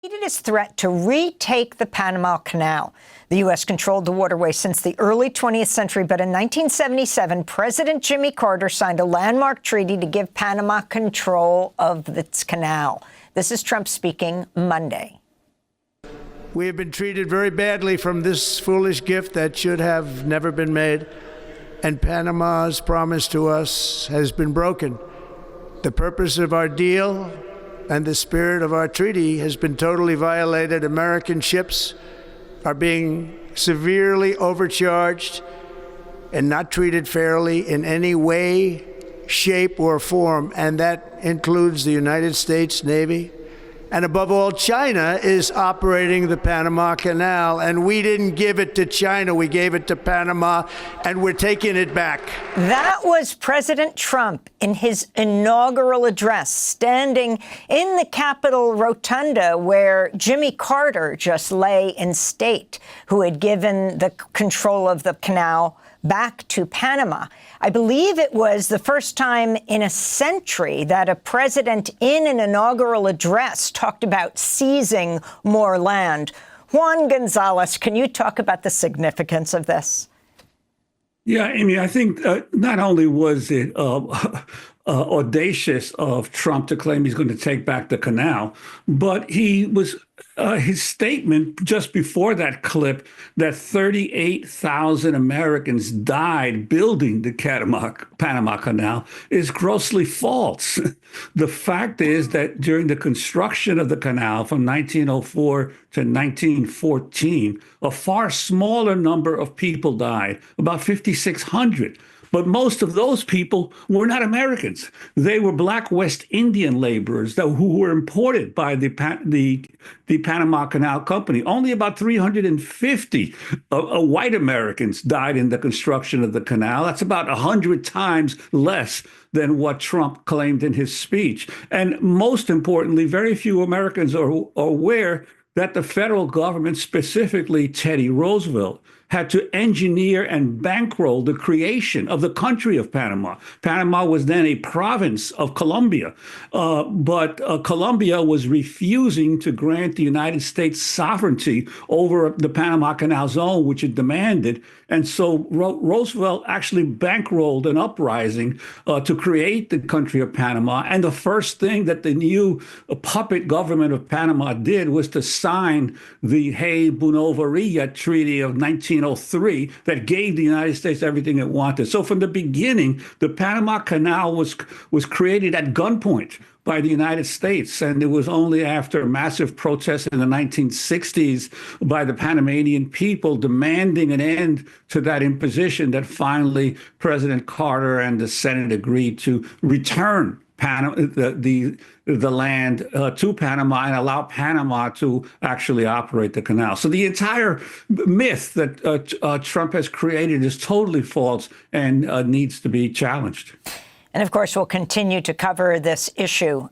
His threat to retake the Panama Canal. The U.S. controlled the waterway since the early 20th century, but in 1977, President Jimmy Carter signed a landmark treaty to give Panama control of its canal. This is Trump speaking Monday. We have been treated very badly from this foolish gift that should have never been made, and Panama's promise to us has been broken. The purpose of our deal and the spirit of our treaty has been totally violated. American ships are being severely overcharged and not treated fairly in any way, shape, or form, and that includes the United States Navy. And above all, China is operating the Panama Canal, and we didn't give it to China. We gave it to Panama, and we're taking it back. That was President Trump in his inaugural address, standing in the Capitol Rotunda where Jimmy Carter just lay in state, who had given the control of the canal back to Panama. I believe it was the first time in a century that a president in an inaugural address talked about seizing more land. Juan Gonzalez, can you talk about the significance of this? Yeah, Amy, I think not only was it audacious of Trump to claim he's going to take back the canal, but he was his statement just before that clip that 38,000 Americans died building the Panama Canal is grossly false. The fact is that during the construction of the canal from 1904 to 1914, a far smaller number of people died, about 5,600. But most of those people were not Americans. They were Black West Indian laborers who were imported by the Panama Canal Company. Only about 350 white Americans died in the construction of the canal. That's about 100 times less than what Trump claimed in his speech. And most importantly, very few Americans are aware that the federal government, specifically Teddy Roosevelt, had to engineer and bankroll the creation of the country of Panama. Panama was then a province of Colombia, but Colombia was refusing to grant the United States sovereignty over the Panama Canal Zone, which it demanded. And so Roosevelt actually bankrolled an uprising to create the country of Panama. And the first thing that the new puppet government of Panama did was to sign the Hay-Buenaventura Treaty of 1903 that gave the United States everything it wanted. So from the beginning, the Panama Canal was created at gunpoint by the United States. And it was only after massive protests in the 1960s by the Panamanian people demanding an end to that imposition that finally President Carter and the Senate agreed to return the land to Panama and allow Panama to actually operate the canal. So the entire myth that Trump has created is totally false and needs to be challenged. And of course, we'll continue to cover this issue